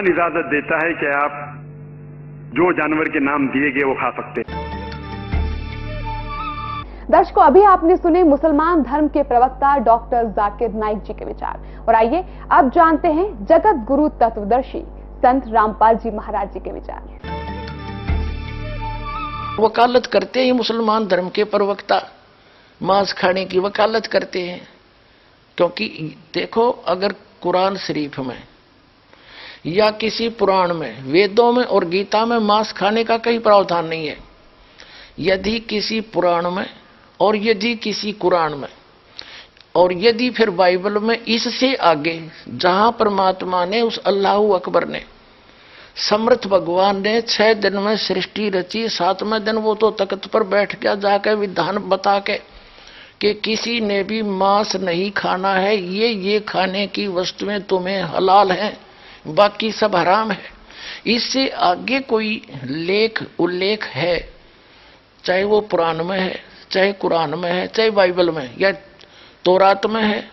इजाजत देता है कि आप जो जानवर के नाम दिए गए वो खा सकते हैं। दर्शकों, अभी आपने सुने मुसलमान धर्म के प्रवक्ता डॉक्टर जाकिर नाइक जी के विचार, और आइए अब जानते हैं जगत गुरु तत्वदर्शी संत रामपाल जी महाराज जी के विचार। वकालत करते हैं मुसलमान धर्म के प्रवक्ता, मांस खाने की वकालत करते हैं। क्योंकि देखो, अगर कुरान शरीफ में या किसी पुराण में, वेदों में और गीता में मांस खाने का कहीं प्रावधान नहीं है। यदि किसी पुराण में और यदि किसी कुरान में और यदि फिर बाइबल में, इससे आगे जहां परमात्मा ने, उस अल्लाह अकबर ने, समर्थ भगवान ने 6 दिन में सृष्टि रची, 7वें दिन वो तो तख्त पर बैठ गया जाकर विधान बता के कि किसी ने भी मांस नहीं खाना है, ये खाने की वस्तुएं तुम्हें हलाल हैं, बाकी सब हराम है। इससे आगे कोई लेख उल्लेख है, चाहे वो पुराण में है, चाहे कुरान में है, चाहे बाइबल में या तौरात में है,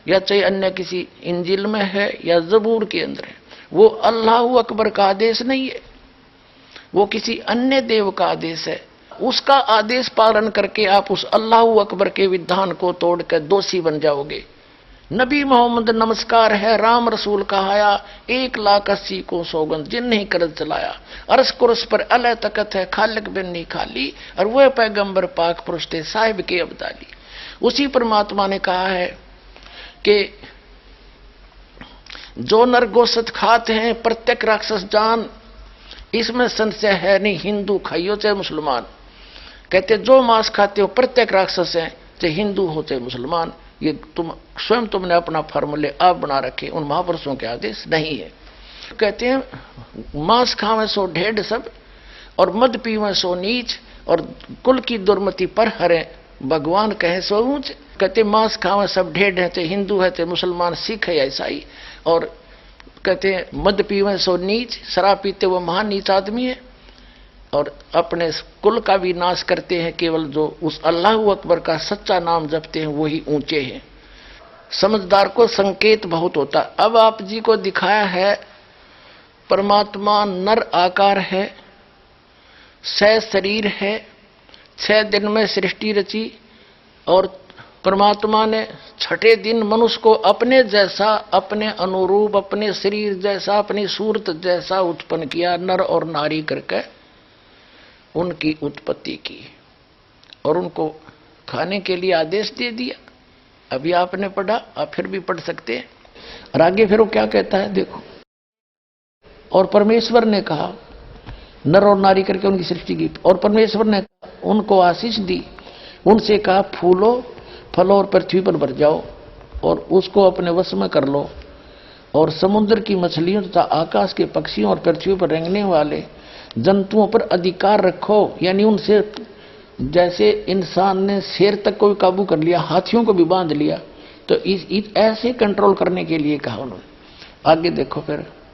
या चाहे अन्य किसी इंजिल में है या जबूर के अंदर है, वो अल्लाह अकबर का आदेश नहीं है, वो किसी अन्य देव का आदेश है। उसका आदेश पालन करके आप उस अल्लाह अकबर के विधान को तोड़कर दोषी बन जाओगे। नबी मोहम्मद नमस्कार है, राम रसूल कहाया, 1,80,000 को सौगंध जिन नहीं करद चलाया, अरस कुरस पर अल तकत है, खालिक बिन नहीं खाली, और वह पैगंबर पाक पुरुष थे साहिब के अब्दाली। उसी परमात्मा ने कहा है कि जो नर गोश्त खाते हैं प्रत्येक राक्षस जान, इसमें संशय है नहीं, हिंदू खाइयो चाहे मुसलमान। कहते जो मांस खाते हो प्रत्येक राक्षस है, चाहे हिंदू हो चाहे मुसलमान। ये तुमने अपना फार्मूले आप बना रखे, उन महापुरुषों के आदेश नहीं है। कहते हैं मांस खावे सो ढेढ़ सब, और मद पीवे सो नीच, और कुल की दुर्मति पर हरे, भगवान कहे सो ऊंच। कहते मांस खावे सब ढेढ़ है, चाहे हिंदू है चाहे मुसलमान, सिख है या ईसाई। और कहते हैं मद पीवे सो नीच, शराब पीते वो महान नीच आदमी है, और अपने कुल का भी नाश करते हैं। केवल जो उस अल्लाह अकबर का सच्चा नाम जपते हैं वही ऊंचे हैं। समझदार को संकेत बहुत होता। अब आप जी को दिखाया है परमात्मा नर आकार है, 6 शरीर है, 6 दिन में सृष्टि रची, और परमात्मा ने 6ठे दिन मनुष्य को अपने जैसा, अपने अनुरूप, अपने शरीर जैसा, अपनी सूरत जैसा उत्पन्न किया, नर और नारी करके उनकी उत्पत्ति की, और उनको खाने के लिए आदेश दे दिया। अभी आपने पढ़ा, आप फिर भी पढ़ सकते हैं। और आगे फिर वो क्या कहता है देखो, और परमेश्वर ने कहा, नर और नारी करके उनकी सृष्टि की, और परमेश्वर ने उनको आशीष दी, उनसे कहा फूलो फलो और पृथ्वी पर भर जाओ, और उसको अपने वश में कर लो, और समुद्र की मछलियों तथा आकाश के पक्षियों और पृथ्वी पर रेंगने वाले जंतुओं पर अधिकार रखो। यानी उनसे, जैसे इंसान ने शेर तक को भी काबू कर लिया, हाथियों को भी बांध लिया, तो ऐसे कंट्रोल करने के लिए कहा उन्होंने। आगे देखो,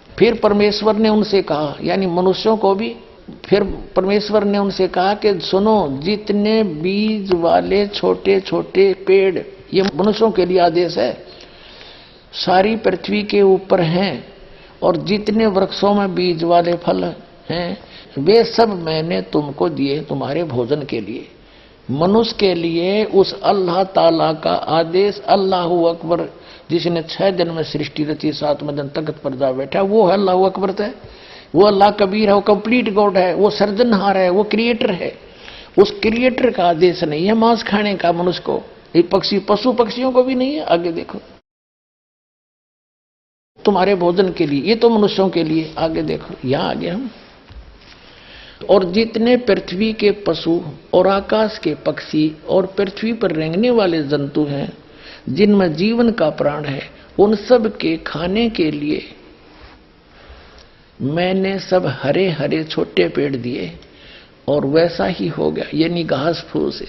फिर परमेश्वर ने उनसे कहा, यानी मनुष्यों को भी, फिर परमेश्वर ने उनसे कहा कि सुनो, जितने बीज वाले छोटे छोटे पेड़, ये मनुष्यों के लिए आदेश है, सारी पृथ्वी के ऊपर हैं, और जितने वृक्षों में बीज वाले फल हैं, वे सब मैंने तुमको दिए तुम्हारे भोजन के लिए। मनुष्य के लिए उस अल्लाह ताला का आदेश, अल्लाह अकबर जिसने 6 दिन में सृष्टि रची, 7वें दिन तख्त पर जा बैठा, वो है अल्लाह अकबर है, वो अल्लाह कबीर है, वो कंप्लीट गॉड है, वो सर्जनहार है, वो क्रिएटर है। उस क्रिएटर का आदेश नहीं है मांस खाने का मनुष्य को, ये पशु पक्षियों को भी नहीं है। आगे देखो, तुम्हारे भोजन के लिए, ये तो मनुष्यों के लिए। आगे देखो, यहां आगे हम, और जितने पृथ्वी के पशु और आकाश के पक्षी और पृथ्वी पर रेंगने वाले जंतु हैं, जिनमें जीवन का प्राण है, उन सब के खाने के लिए मैंने सब हरे हरे छोटे पेड़ दिए, और वैसा ही हो गया, यानी घास फूस से।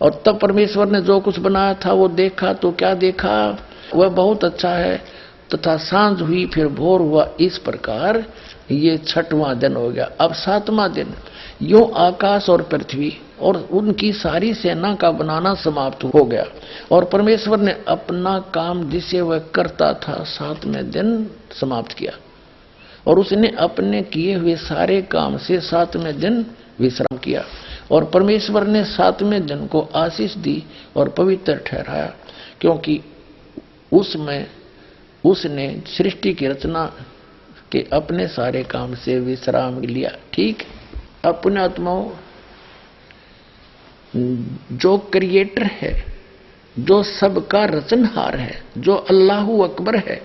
और तब परमेश्वर ने जो कुछ बनाया था वो देखा, तो क्या देखा, वह बहुत अच्छा है। तथा सांझ हुई फिर भोर हुआ, इस प्रकार ये 6वां दिन हो गया। अब 7वां दिन, यूं आकाश और पृथ्वी और उनकी सारी सेना का बनाना समाप्त हो गया, और परमेश्वर ने अपना काम जिसे वह करता था 7वें दिन समाप्त किया। और उसने अपने किए हुए सारे काम से 7वें दिन विश्राम किया और परमेश्वर ने 7वें दिन को आशीष दी और पवित्र ठहराया, क्योंकि उसमें उसने सृष्टि की रचना के अपने सारे काम से विश्राम लिया। ठीक, अपने आत्माओं, जो क्रिएटर है, जो सबका रचनहार है, जो अल्लाहु अकबर है,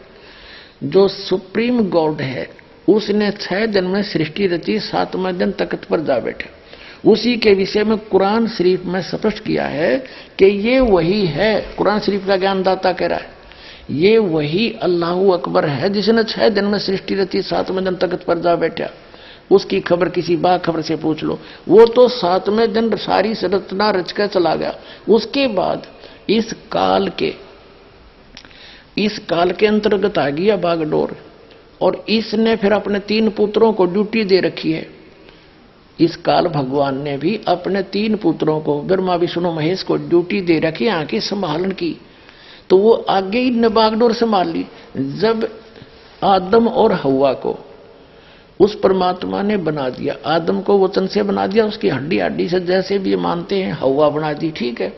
जो सुप्रीम गॉड है, उसने 6 दिन में सृष्टि रची, 7वें दिन तख्त पर जा बैठे। उसी के विषय में कुरान शरीफ में स्पष्ट किया है कि ये वही है। कुरान शरीफ का ज्ञानदाता कह रहा है ये वही अल्लाहु अकबर है जिसने 6 दिन में सृष्टि रची, 7वें दिन तख्त पर जा बैठा। उसकी खबर किसी बाखबर से पूछ लो, वो तो 7वें दिन सारी रचना रच कर चला गया। उसके बाद इस काल के अंतर्गत आ गया बागडोर, और इसने फिर अपने 3 पुत्रों को ड्यूटी दे रखी है। इस काल भगवान ने भी अपने 3 पुत्रों को, ब्रह्मा विष्णु महेश को ड्यूटी दे रखी आंखें संभालन की, तो वो आगे ही ने बागडोर संभाल ली। जब आदम और हव्वा को उस परमात्मा ने बना दिया, आदम को वचन से बना दिया, उसकी हड्डी हड्डी से जैसे भी मानते हैं, हव्वा बना दी, ठीक है,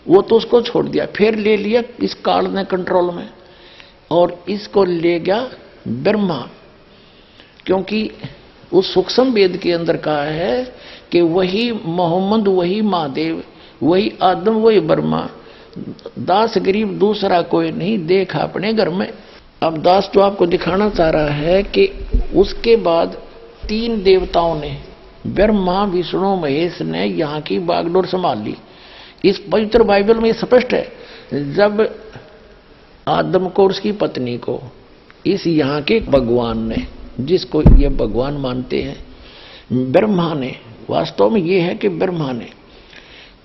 वो तो उसको छोड़ दिया। फिर ले लिया इस काल ने कंट्रोल में, और इसको ले गया ब्रह्मा, क्योंकि उस सूक्ष्म वेद के अंदर कहा है कि वही मोहम्मद, वही महादेव, वही आदम, वही ब्रह्मा, दास गरीब दूसरा कोई नहीं, देख अपने घर में। अब दास तो आपको दिखाना चाह रहा है कि उसके बाद 3 देवताओं ने, ब्रह्मा विष्णु महेश ने यहाँ की बागडोर संभाल ली। इस पवित्र बाइबल में स्पष्ट है, जब आदम को और उसकी पत्नी को इस यहाँ के भगवान ने, जिसको ये भगवान मानते हैं, ब्रह्मा ने, वास्तव में ये है कि ब्रह्मा ने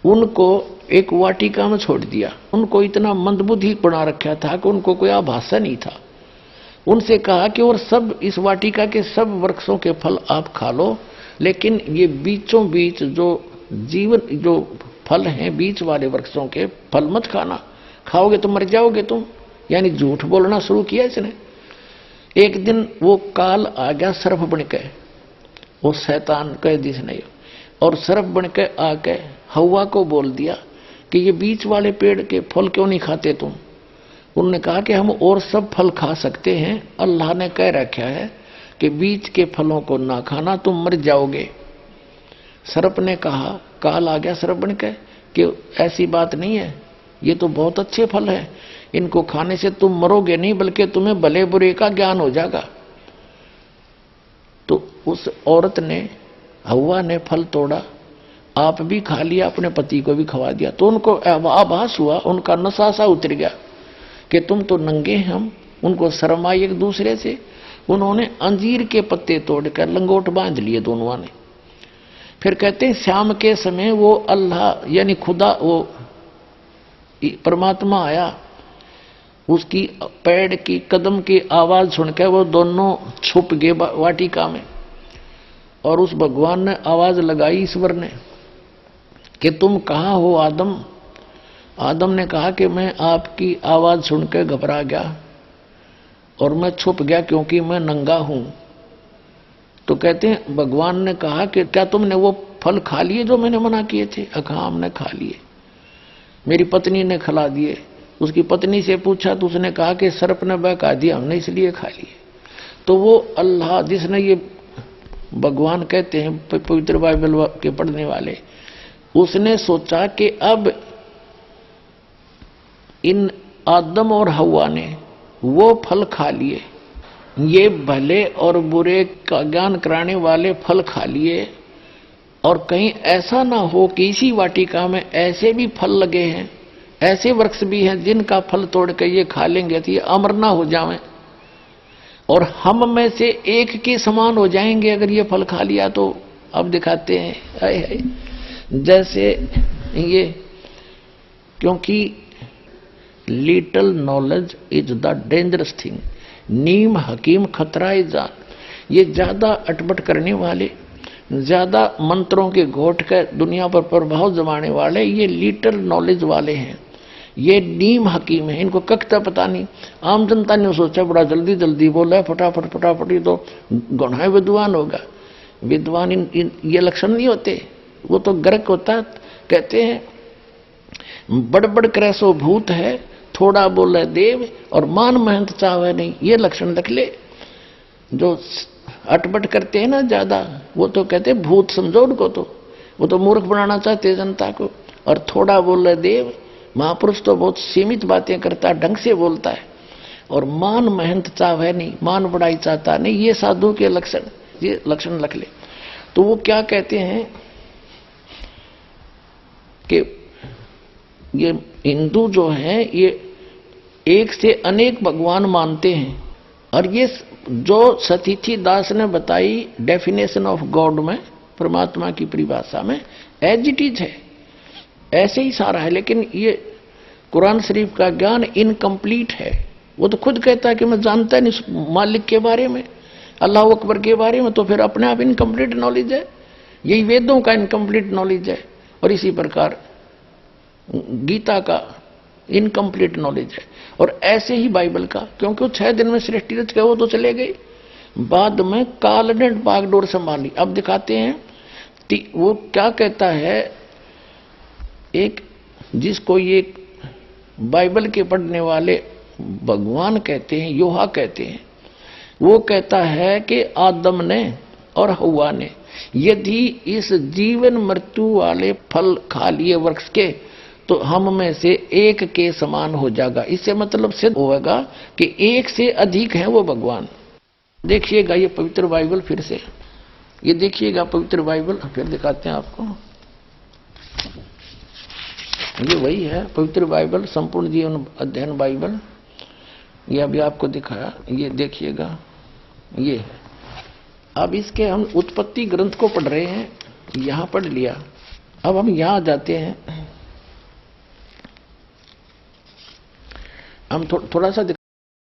उनको एक वाटिका में छोड़ दिया। उनको इतना मंदबुद्धि बना रखा था कि उनको कोई आभासा नहीं था। उनसे कहा कि और सब इस वाटिका के सब वृक्षों के फल आप खा लो, लेकिन ये बीचों बीच जो फल हैं, बीच वाले वृक्षों के फल मत खाना, खाओगे तो मर जाओगे तुम। यानी झूठ बोलना शुरू किया इसने। एक दिन वो काल आ गया सर्प बनके, वो शैतान कह दी इसने, और सर्प बनके आके हव्वा को बोल दिया कि ये बीच वाले पेड़ के फल क्यों नहीं खाते तुम। उन्होंने कहा कि हम और सब फल खा सकते हैं, अल्लाह ने कह रखा है कि बीच के फलों को ना खाना, तुम मर जाओगे। सर्प ने कहा, काल आ गया सर्प बनके, कि ऐसी बात नहीं है, ये तो बहुत अच्छे फल है, इनको खाने से तुम मरोगे नहीं, बल्कि तुम्हें भले बुरे का ज्ञान हो जाएगा। तो उस औरत ने, हव्वा ने फल तोड़ा, आप भी खा लिया, अपने पति को भी खवा दिया। तो उनको आभास हुआ, उनका नशा सा उतर गया कि तुम तो नंगे हैं, हम। उनको शर्म आई एक दूसरे से। उन्होंने अंजीर के पत्ते तोड़कर लंगोट बांध लिए दोनों ने। फिर कहते हैं शाम के समय वो अल्लाह यानी खुदा, वो परमात्मा आया, उसकी पैर की कदम की आवाज सुनकर वो दोनों छुप गए वाटिका में। और उस भगवान ने आवाज लगाई, ईश्वर ने, कि तुम कहाँ हो आदम। आदम ने कहा कि मैं आपकी आवाज सुनकर घबरा गया और मैं छुप गया क्योंकि मैं नंगा हूं। तो कहते हैं भगवान ने कहा कि क्या तुमने वो फल खा लिए जो मैंने मना किए थे। हाँ, हमने खा लिए, मेरी पत्नी ने खिला दिए। उसकी पत्नी से पूछा तो उसने कहा कि सर्प ने बहका दिया, हमने इसलिए खा लिए। तो वो अल्लाह जिसने, ये भगवान कहते हैं पवित्र बाइबल के पढ़ने वाले, उसने सोचा कि अब इन आदम और हव्वा ने वो फल खा लिए, ये भले और बुरे का ज्ञान कराने वाले फल खा लिए, और कहीं ऐसा ना हो कि इसी वाटिका में ऐसे भी फल लगे हैं, ऐसे वृक्ष भी हैं जिनका फल तोड़ कर ये खा लेंगे तो ये अमर ना हो जाएं, और हम में से एक के समान हो जाएंगे अगर ये फल खा लिया तो। अब दिखाते हैं, हाय हाय, जैसे ये, क्योंकि little knowledge is the dangerous thing, नीम हकीम खतरा है जान। ये ज्यादा अटपट करने वाले, ज्यादा मंत्रों के घोट कर दुनिया पर प्रभाव जमाने वाले, ये लिटिल नॉलेज वाले हैं। ये नीम हकीम है, इनको कखता पता नहीं। आम जनता ने सोचा बड़ा जल्दी जल्दी बोला है, फटाफट फटाफट, ये तो गौना विद्वान होगा। विद्वान ये लक्षण नहीं होते, वो तो गर्क होता। कहते हैं बड़बड़ करे सो भूत है, थोड़ा बोले देव और मान महंत चावे नहीं, ये लक्षण रख ले। जो अटपट करते हैं ना ज्यादा, वो तो कहते हैं भूत समझो उनको, तो वो तो मूर्ख बनाना चाहते हैं जनता को। और थोड़ा बोले देव, महापुरुष तो बहुत सीमित बातें करता है, ढंग से बोलता है। और मान महंत चावे नहीं, मान बढ़ाई चाहता नहीं, ये साधु के लक्षण, ये लक्षण रख ले। तो वो क्या कहते हैं कि ये हिंदू जो है ये एक से अनेक भगवान मानते हैं। और ये जो सतीथी दास ने बताई डेफिनेशन ऑफ गॉड में, परमात्मा की परिभाषा में, एज इट इज है, ऐसे ही सारा है। लेकिन ये कुरान शरीफ का ज्ञान इनकम्प्लीट है। वो तो खुद कहता है कि मैं जानता नहीं मालिक के बारे में, अल्लाह अकबर के बारे में, तो फिर अपने आप इनकम्प्लीट नॉलेज है। यही वेदों का इनकम्प्लीट नॉलेज है। और इसी प्रकार गीता का इनकम्प्लीट नॉलेज है। और ऐसे ही बाइबल का, क्योंकि वो 6 दिन में सृष्टि रच गए, वो तो चले गए। बाद में काल ने बागडोर संभाली। अब दिखाते हैं वो क्या कहता है। एक जिसको ये बाइबल के पढ़ने वाले भगवान कहते हैं, योहा कहते हैं, वो कहता है कि आदम ने और हव्वा ने यदि इस जीवन मृत्यु वाले फल खा लिए वृक्ष के, तो हम में से एक के समान हो जाएगा। इससे मतलब सिद्ध होगा कि एक से अधिक है वो भगवान। देखिएगा ये पवित्र बाइबल, फिर से ये देखिएगा पवित्र बाइबल, फिर दिखाते हैं आपको। ये वही है पवित्र बाइबल, संपूर्ण जीवन अध्ययन बाइबल। ये अभी आपको दिखाया, ये देखिएगा, ये है। अब इसके हम उत्पत्ति ग्रंथ को पढ़ रहे हैं, यहां पढ़ लिया। अब हम यहां जाते हैं, हम थोड़ा सा